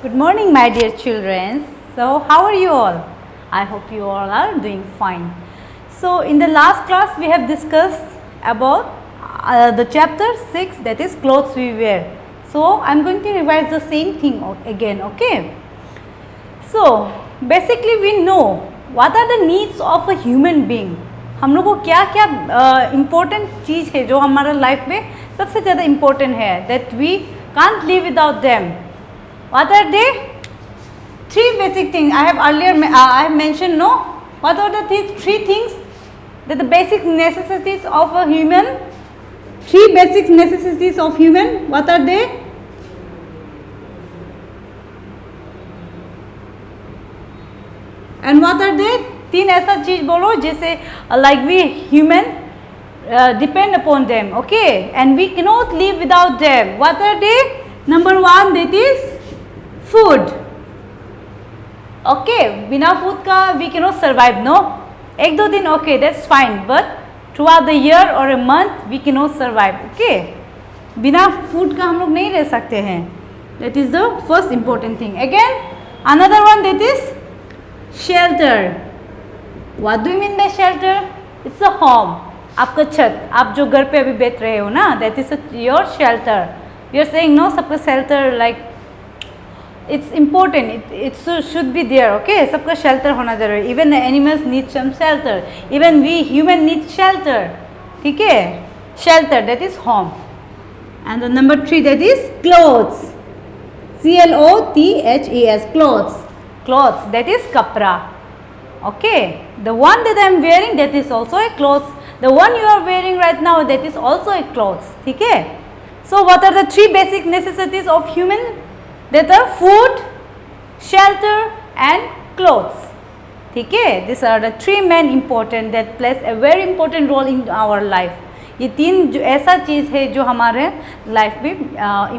Good morning, my dear children. So, how are you all? I hope you all are doing fine. So, in the last class, we have discussed about the chapter 6, that is clothes we wear. So, I am going to revise the same thing again, okay? So, basically we know what are the needs of a human being. हम लोग को क्या क्या important चीज़ है जो हमारा life में सबसे ज़्यादा इम्पोर्टेंट है, that we can't live without them. What are they? Three basic things. I have mentioned, no? What are the three things that the basic necessities of a human? Three basic necessities of human. What are they? And what are they? तीन ऐसा चीज बोलो जैसे like we human depend upon them, okay? And we cannot live without them. What are they? Number one, that is food. Okay, बिना food का we cannot survive, no? एक दो दिन okay, that's fine, but throughout the year or a month we cannot survive, okay? बिना food का हम लोग नहीं रह सकते हैं. That is the first important thing. Again, another one, that is shelter. What do you mean by shelter? It's a home. आपका छत, आप जो घर पे अभी बैठ रहे हो ना, that is your shelter. You're saying no, सबका shelter like it's important. It should be there. Okay, सबका shelter होना जरूरी. Even the animals need some shelter. Even we human need shelter. ठीक है? Shelter, that is home. And the number 3, that is clothes. clothes. Clothes. Clothes, that is kapra. Okay, the one that I am wearing, that is also a clothes. The one you are wearing right now, that is also a clothes. ठीक है? So what are the three basic necessities of human? That are food, shelter and clothes. ठीक है? These are the three main important that plays a very important role in our life. ये तीन जो ऐसा चीज़ है जो हमारे लाइफ में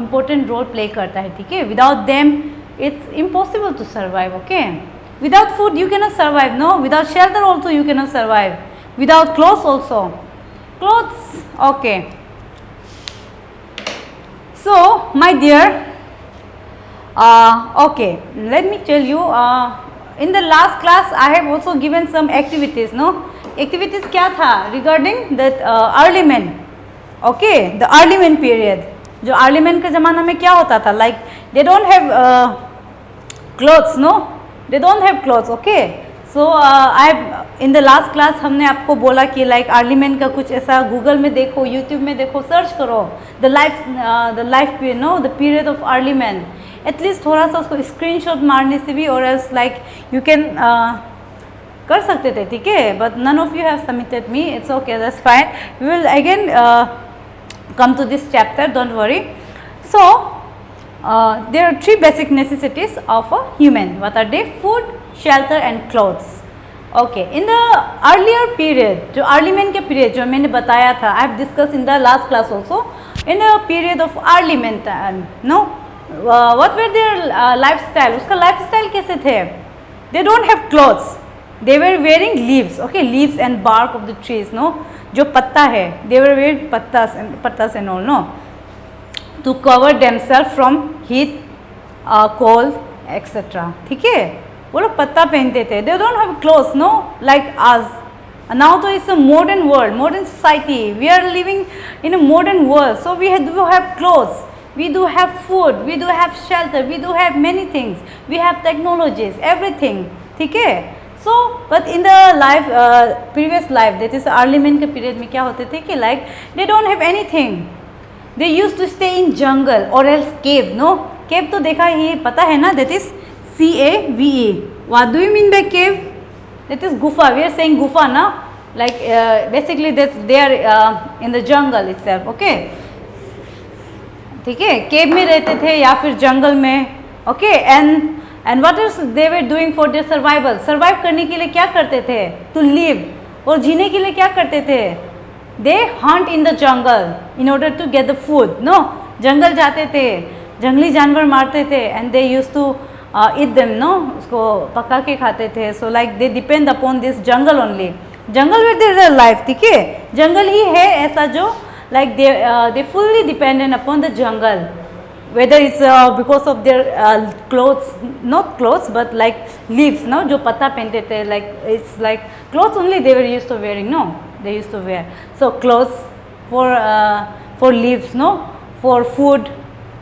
important role play करता है. ठीक है? Without them, it's impossible to survive. Okay? Without food you cannot survive, no? Without shelter also you cannot survive. Without clothes also. Clothes, okay. So, my dear, okay, let me tell you, in the last class I have also given some activities, no? Activities क्या था? Regarding that early men, okay, the early men period. जो early men के ज़माना में क्या होता था? Like they don't have clothes, no? They don't have clothes, okay? So in the last class हमने आपको बोला कि like early men का कुछ ऐसा Google में देखो, YouTube में देखो, search करो the life period, no, the period of early men. At least थोड़ा सा उसको screenshot मारने से भी, or else like you can कर सकते थे, ठीक है? But none of you have submitted me. It's okay, that's fine. We will again come to this chapter. Don't worry. So there are three basic necessities of a human. What are they? Food, shelter and clothes. Okay. In the earlier period, जो early men के period जो मैंने बताया था, I have discussed in the last class also. In the period of early men, no, what were their lifestyle? उसका lifestyle कैसे थे? They don't have clothes. They were wearing leaves. Okay, leaves and bark of the trees. No, जो पत्ता है, they were wearing पत्तास and all. No, to cover themselves from heat, cold, etc. ठीक है? वो लोग पत्ता पहनते थे. They don't have clothes, no, like us. Now तो it's a modern world, modern society. We are living in a modern world, so we do have clothes, we do have food, we do have shelter, we do have many things. We have technologies, everything. ठीक है? So, but in the life, previous life, that is early men के period में क्या होते थे कि like they don't have anything. They used to stay in jungle or else cave, no? Cave तो देखा ही पता है ना? That is CAVE. What do you mean by cave? That is gufa. We are saying gufa, na? Like basically they are in the jungle itself. Okay? ठीक है? Cave में रहते थे या फिर jungle में. Okay? And what else they were doing for their survival? Survive करने के लिए क्या करते थे? To live. और जीने के लिए क्या करते थे? They hunt in the jungle in order to get the food. No, जंगल जाते थे, जंगली जानवर मारते थे, and they used to eat them. No, उसको पका के खाते थे. So like they depend upon this jungle only. Jungle with their life, ठीक है? जंगल ही है ऐसा जो like they fully dependent upon the jungle. whether it's because of their clothes, not clothes but like leaves, no, जो पत्ता पहनते थे, like it's like clothes only they were used to wearing, no, they used to wear. So clothes for leaves, no, for food,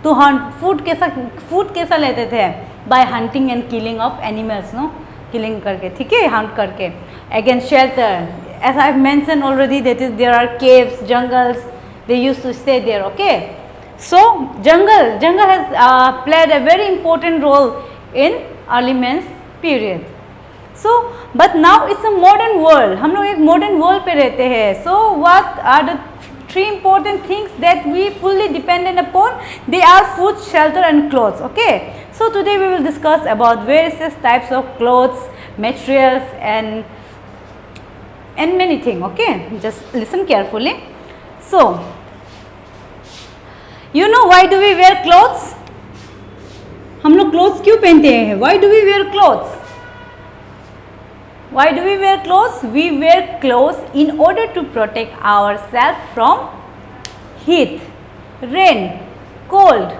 to hunt. food कैसा लेते थे? By hunting and killing of animals, no, killing करके, ठीक है, hunt करके. Again shelter, as I have mentioned already, that is there are caves, jungles, they used to stay there. Okay, so jungle has played a very important role in early man's period. So but now it's a modern world, हम लोग एक modern world पे रहते हैं. So what are the three important things that we fully dependent upon? They are food, shelter and clothes. Okay, so today we will discuss about various types of clothes, materials and many things. Okay, just listen carefully. So you know why do we wear clothes? हम लोग clothes क्यों पहनते हैं? Why do we wear clothes? Why do we wear clothes? We wear clothes in order to protect ourselves from heat, rain, cold,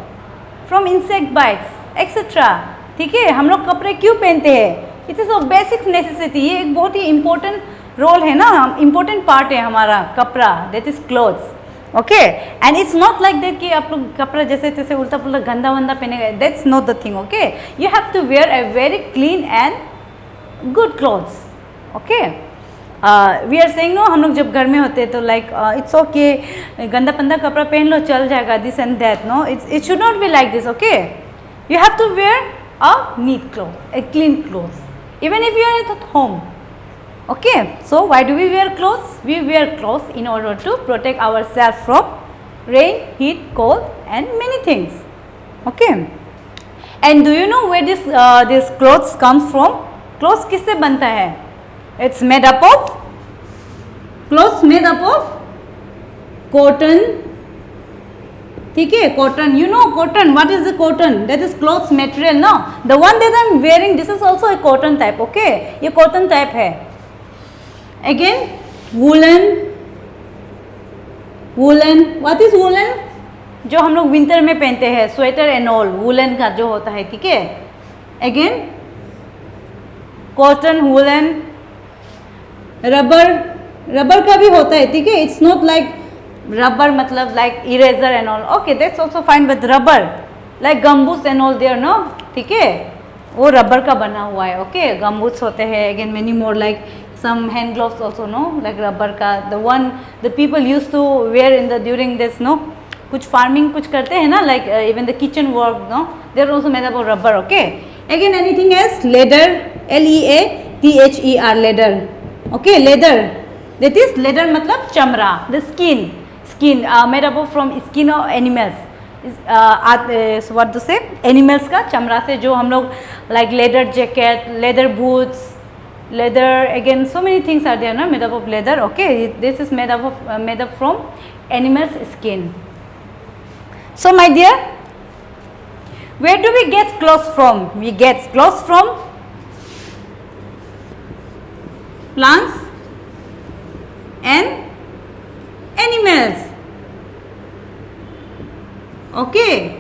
from insect bites, etc. ठीक है, हम लोग कपड़े क्यों पहनते हैं? It is a basic necessity. ये एक बहुत ही important role है ना, important part है हमारा कपड़ा, that is clothes. Okay, and it's not like that कि आप लोग कपड़ा जैसे तैसे उल्टा पुल्टा गंदा वंदा पहनेंगे. That's not the thing. Okay, you have to wear a very clean and good clothes. Okay, we are saying no, हम लोग जब घर में होते हैं तो like it's okay, गंदा पंदा कपड़ा पहन लो चल जाएगा, this and that. No, it should not be like this. Okay, you have to wear a neat clothes, a clean clothes, even if you are at home. Okay, so why do we wear clothes? We wear clothes in order to protect ourselves from rain, heat, cold and many things. Okay, and do you know where this clothes comes from? Clothes किससे बनता है? It's made up of clothes made up of cotton. ठीक है, cotton. You know cotton. What is the cotton? That is clothes material. No, the one that I'm wearing, this is also a cotton type. Okay, ये cotton type है. Again, woolen. What is woolen? जो हम लोग winter में पहनते हैं, sweater and all, woollen का जो होता है. ठीक है, अगेन कॉटन, वूलन. रबर का भी होता है. ठीक है, इट्स नॉट लाइक रबर मतलब like eraser and all. Okay, that's also fine, but rubber like gumboots and all there. No, ठीक है, वो रबर का बना हुआ है. ओके, गम्बूट्स होते हैं. Again many more like some hand gloves also, no, like rubber का, the one the people used to wear in the during this, no, कुछ farming कुछ करते हैं ना, like even the kitchen work, no, they are also made up of rubber. Okay, again anything else? Leather, leather. Leather. Okay, leather, that is leather मतलब चमड़ा, the skin made up of from skin of animals. So what to say, animals का चमड़ा से जो हम लोग like leather jacket, leather boots, leather, again so many things are there, no, made up of leather. Okay, this is made up from animal's skin. So my dear, where do we get clothes from? We get clothes from plants and animals. Okay,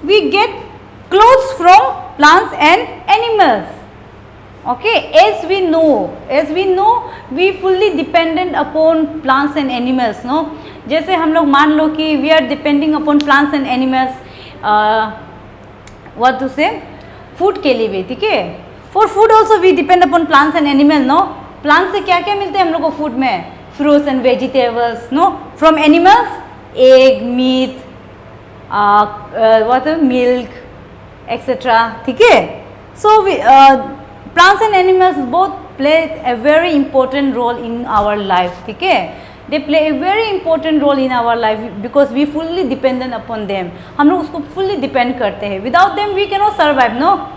we get clothes from plants and animals. Okay, as we know we fully dependent upon plants and animals. No, जैसे हम लोग मान लो कि we are depending upon plants and animals, what to say, food के लिए भी. ठीक है, for food also we depend upon plants and animals. No, plants से क्या क्या मिलते हैं हम लोग को food में? Fruits and vegetables. No, from animals egg, meat, what milk, etc. ठीक है, so we plants and animals both play a very important role in our life. ठीक है, they play a very important role in our life because we fully dependent upon them. हम लोग उसको fully depend करते हैं. Without them we cannot survive, no,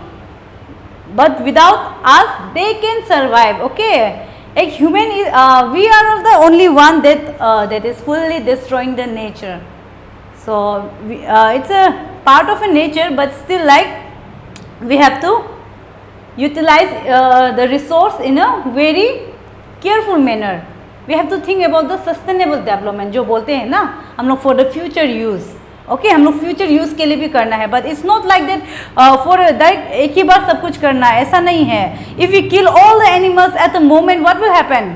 but without us they can survive. Okay, a human is we are the only one that is fully destroying the nature. So it's a part of a nature, but still like we have to utilize the resource in a very careful manner. We have to think about the sustainable development जो बोलते हैं ना हम लोग, for the future use. Okay हम लोग future use के लिए भी करना है, but it's not like that for that एक ही बार सब कुछ करना है, ऐसा नहीं है. If you kill all the animals at the moment what will happen?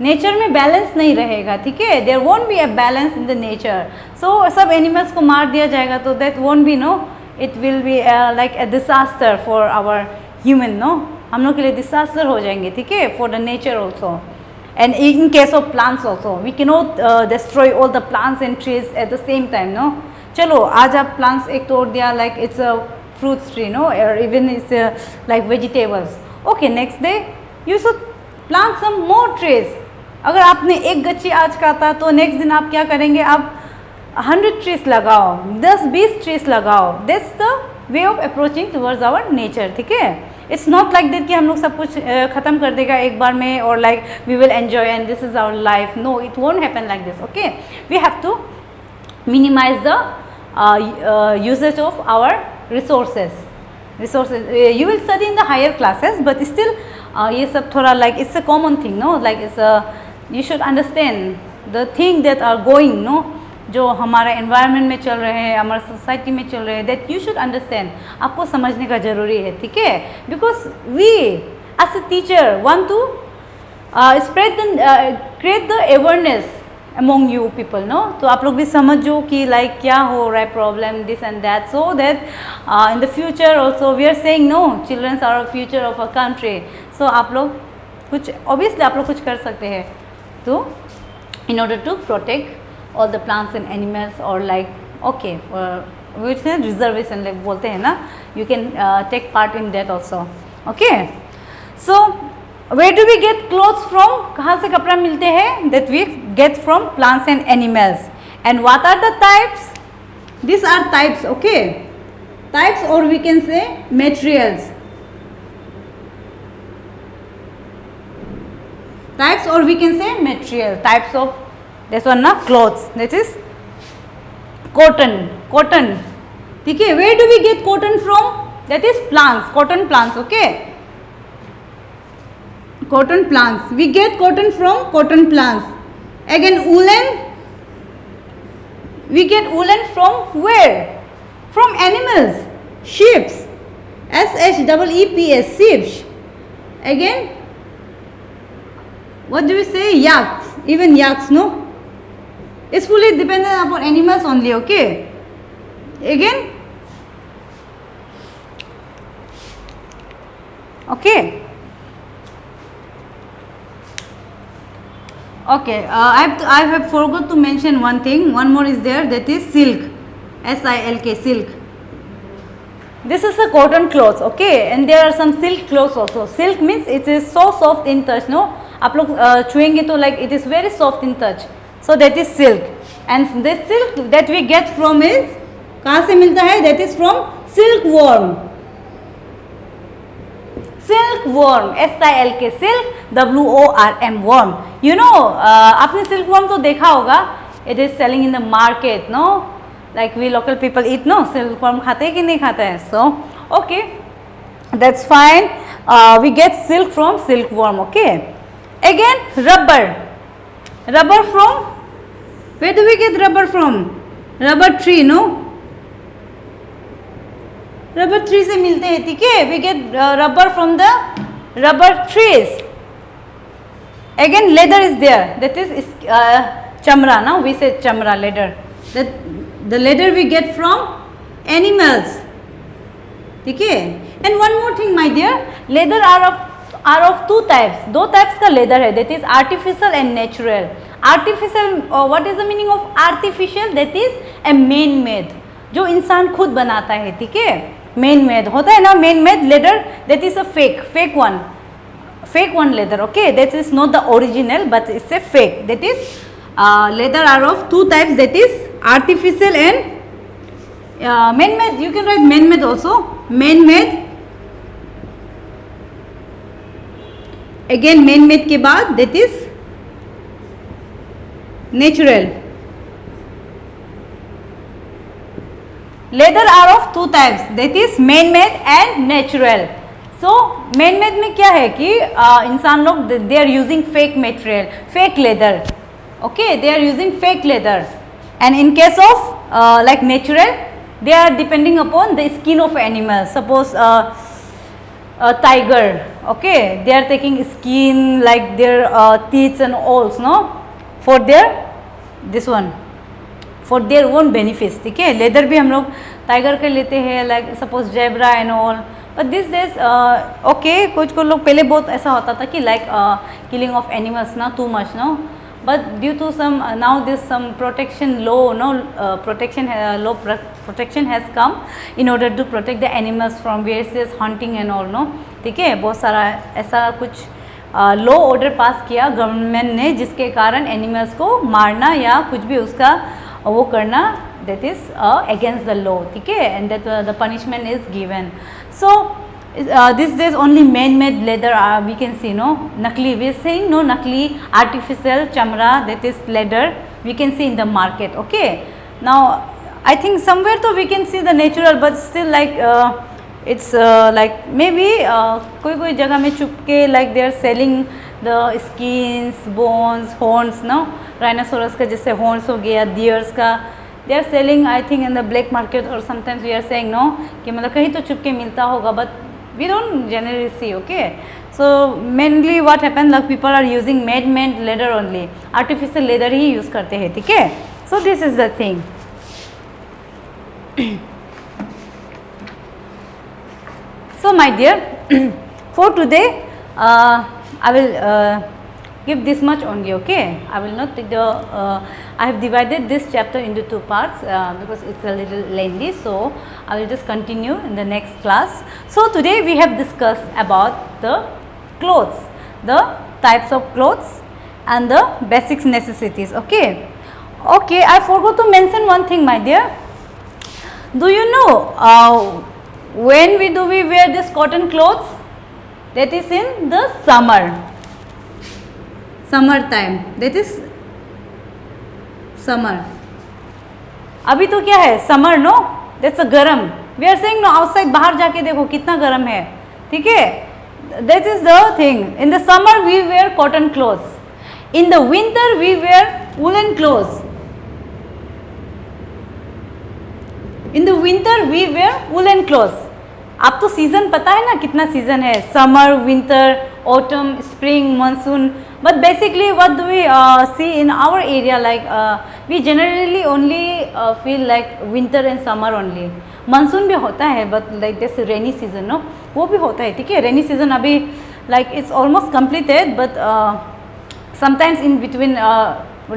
Nature में बैलेंस नहीं रहेगा, ठीक है. There won't be a balance in the nature. So सब एनिमल्स को मार दिया जाएगा तो that won't be no, it will be like a disaster for our human. No, हम लोग के लिए डिसास्टर हो जाएंगे, ठीक है, for the nature also. And in case of plants also, we cannot destroy all the plants and trees at the same time, no. चलो आज आप plants एक तोड़ दिया, like it's a fruits tree, no, or even it's like vegetables. Okay, next day you should plant some more trees. अगर आपने एक गच्छी आज काटा तो नेक्स्ट दिन आप क्या करेंगे? आप 100 trees लगाओ, 10-20 trees लगाओ. That's the way of approaching towards our nature, ठीक है. इट्स नॉट लाइक दैट कि हम लोग सब कुछ ख़त्म कर देगा एक बार में और like we will enjoy and this is our life. No, it won't happen like this. Okay, we have to minimise the usage of our resources. You will study in the higher classes, but still ये सब थोड़ा like it's a common thing, no, like it's you should understand the thing that are going, no, जो हमारे environment में चल रहे हैं, हमारे सोसाइटी में चल रहे हैं, दैट यू शुड अंडरस्टैंड. आपको समझने का ज़रूरी है, ठीक है. Because we as a teacher want to spread the create the awareness among you people, no. तो आप लोग भी समझो कि लाइक क्या हो रहा है problem, this and that, so that in the future also we are saying no, childrens are future of a country. So आप लोग कुछ ऑब्वियसली आप लोग कुछ कर सकते हैं तो in order to protect all the plants and animals, or like okay which is reservation like बोलते हैं ना, you can take part in that also. Okay, so where do we get clothes from? कहाँ से कपड़ा मिलते हैं? That we get from plants and animals. And what are the types? These are types. Okay, types, or we can say materials. Types, or we can say material. Types of this one, na, clothes. This is cotton. Cotton, ठीक है. Where do we get cotton from? That is plants. Cotton plants. Okay, cotton plants. We get cotton from cotton plants. Again, woolen. We get woolen from where? From animals. Sheep. SHEEPS. Sheep. Again, what do we say? Yaks. Even yaks, no. It's fully dependent upon animals only. Okay, again, okay, I have forgot to mention one thing. One more is there, that is silk. SILK, silk. This is a cotton cloth. Okay, and there are some silk clothes also. Silk means it is so soft in touch, no. आप लोग छुएंगे तो like it is very soft in touch. So that is silk, and the silk that we get from is, कहाँ से मिलता है? That is from silkworm. Silkworm, SILK, silk, WORM, worm. You know, आपने silkworm तो देखा होगा. It is selling in the market, no? Like we local people eat, no? Silkworm खाते हैं कि नहीं खाते हैं? So okay, that's fine. We get silk from silkworm. Okay. Again, rubber. Rubber from, where do we get rubber from? Rubber tree, no? Rubber tree से मिलते हैं, ठीक है. We get rubber from the rubber trees. Again, leather is there. That is chamra, no? We say chamra, leather. That the leather we get from animals, ठीक है. And one more thing, my dear, leather are of two types. दो types का leather है. That is artificial and natural. Artificial, what is the meaning of artificial? That is a man-made, जो इंसान खुद बनाता है, ठीक है. Man-made होता है ना, man-made leather. That is a fake one leather. Okay, that is not the original, but it's a fake. That is leather are of two types. That is artificial and man-made. You can write man-made also. Man-made. Again, man-made के बाद that is natural. Leather are of two types. That is man-made and natural. So man-made में क्या है कि इंसान लोग they are using fake material, fake leather. Okay, they are using fake leather. and in case of like natural, they are depending upon the skin of animal. Suppose a tiger, okay, they are taking skin like their teeth and alls, no, for their this one, for their own benefits. ठीक है, leather भी हम लोग tiger के लेते हैं, like suppose zebra and all. But these days okay, कुछ कुछ लोग पहले बहुत ऐसा होता था कि लाइक किलिंग ऑफ एनिमल्स ना too much, no, but due to some now this some protection law, no, protection has come in order to protect the animals from various hunting and all, no. ठीक है, बहुत सारा ऐसा कुछ law order pass किया government ने, जिसके कारण एनिमल्स को मारना या कुछ भी उसका वो करना, that is against the law. ठीक है, and that the punishment is given. So these days only man-made leather we can see, no, nakli, we are saying no, nakli, artificial chamra, that is leather we can see in the market. Okay, now I think somewhere though we can see the natural, but still like it's like maybe koi koi jagah mein chup ke like they are selling the skins, bones, horns, no, rhinoceros ka jaise horns ho gaya, deers ka, they are selling I think in the black market, or sometimes we are saying no कि मतलब कहीं तो चुप के मिलता होगा, but we don't generally see. Okay, so mainly what happens, like people are using man-made leather only, artificial leather he use करते हैं. ठीक है, so this is the thing. So my dear, for today I will give this much only. Okay, I will not take the I have divided this chapter into two parts because it's a little lengthy, so I will just continue in the next class. So today we have discussed about the clothes, the types of clothes and the basic necessities. Okay, okay, I forgot to mention one thing, my dear. Do you know when we wear this cotton clothes? That is in the summer time, that is summer. अभी तो क्या है, summer, no, that's a गरम. We are saying no, outside, बाहर जाके देखो कितना गरम है. ठीक है, that is the thing. In the summer we wear cotton clothes, in the winter we wear woollen clothes, in the winter we wear woollen clothes. आप तो सीजन पता है ना कितना सीजन है, summer, winter, autumn, spring, monsoon. But basically what do we see in our area, like we generally only feel like winter and summer only. Monsoon भी होता है, but like this rainy season, no, वो भी होता है. ठीक है, rainy season अभी like it's almost completed, but sometimes in between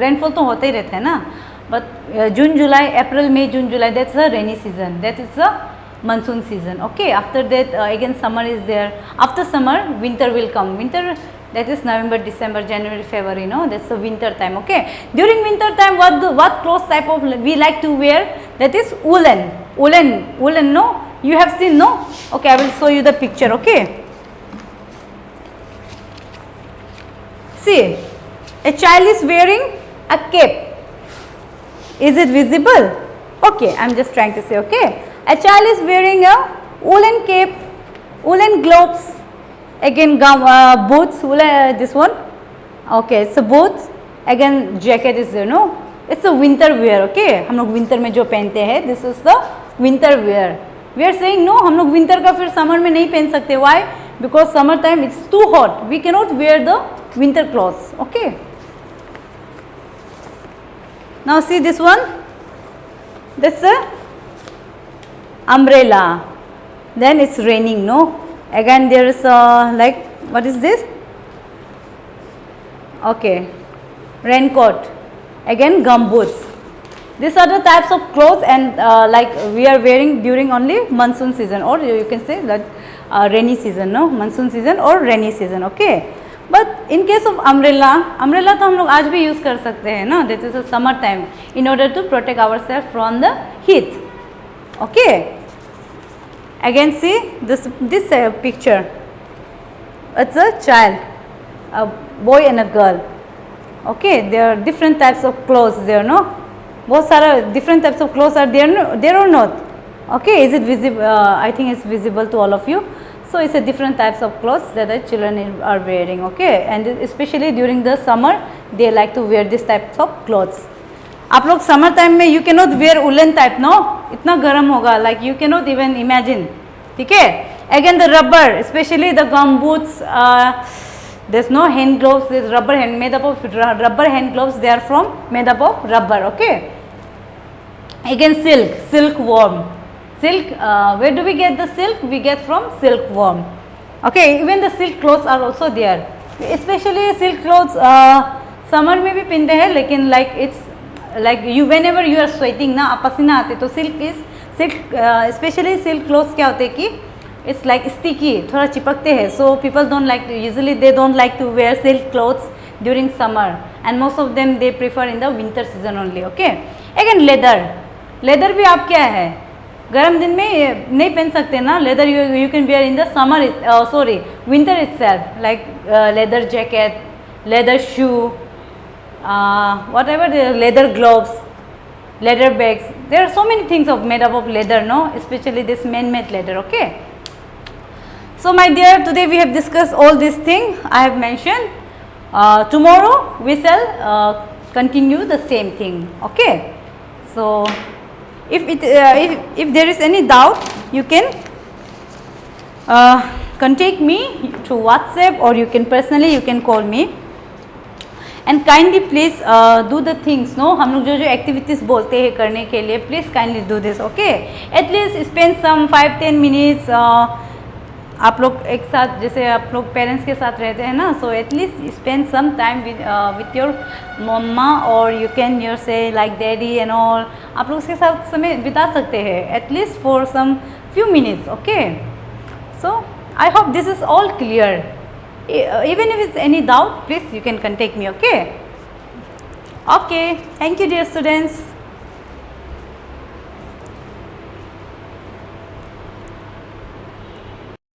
rainfall तो होता ही रहता है ना. But June, July, April, May, June, July, that's the rainy season, that is the monsoon season. Okay, after that again summer is there. After summer winter will come. Winter, that is November, December, January, February, no, that's the winter time. Okay, during winter time what clothes type of we like to wear? That is woolen, no, you have seen, no. Okay, I will show you the picture. Okay, see, a child is wearing a cape. Is it visible? Okay, I am just trying to say. Okay, a child is wearing a woolen cape, woolen gloves, again boots, this one. Okay, so boots, again jacket is there, no, it's a winter wear. Okay, हम लोग winter में जो पहनते हैं, this is the winter wear. We are saying no, हम लोग winter का फिर summer में नहीं पहन सकते. Why? Because summer time it's too hot, we cannot wear the winter clothes. Okay, now see this one, this is a umbrella, then it's raining, no. Again there is like what is this? Okay, raincoat, again gum boots. These are the types of clothes, and like we are wearing during only monsoon season, or you can say that rainy season, no, monsoon season or rainy season. Okay, but in case of umbrella तो हम लोग आज भी use कर सकते हैं ना. This is a summer time in order to protect ourselves from the heat. Okay, again see this picture, it's a child, a boy and a girl. Okay, there are different types of clothes there, no, बहुत सारा different types of clothes are there or not. Okay, is it visible? I think it's visible to all of you. So it's a different types of clothes that the children are wearing. Okay, and especially during the summer they like to wear this types of clothes. आप लोग summer time में you can not wear woollen type, no, इतना गर्म होगा, like you can not even imagine, ठीक है. Again the rubber, especially the gum boots, there's no hand gloves, there's rubber hand, made up of rubber hand gloves, they are from made up of rubber, okay. Again silk, silkworm, silk, where do we get the silk? We get from silkworm, okay. Even the silk clothes are also there, especially silk clothes summer में भी पहनते हैं, लेकिन like it's like you whenever you are sweating ना, आप पसीना आते, तो silk especially silk clothes क्या होते हैं कि it's like sticky, थोड़ा चिपकते हैं, so people don't like to, usually they don't like to wear silk clothes during summer, and most of them they prefer in the winter season only, okay. Again leather भी आप क्या है, गर्म दिन में नहीं पहन सकते ना, leather you can wear in the summer, winter itself, like leather jacket, leather shoe, whatever, the leather gloves, leather bags, there are so many things of made up of leather, no, especially this man-made leather, okay. So my dear, today we have discussed all these things I have mentioned. Tomorrow we shall continue the same thing, okay. So if there is any doubt, you can contact me through WhatsApp, or you can personally you can call me. And kindly please do the things, no, हम लोग जो activities बोलते हैं करने के लिए, please kindly do this, okay. At least spend some 5-10 minutes, आप लोग एक साथ, जैसे आप लोग पेरेंट्स के साथ रहते हैं ना, so at least spend some time with your mama, or you can your say like daddy and all, आप लोग उसके साथ समय बिता सकते हैं, at least for some few minutes, okay. So I hope this is all clear. Even if it's any doubt, please you can contact me, okay. Okay, thank you dear students.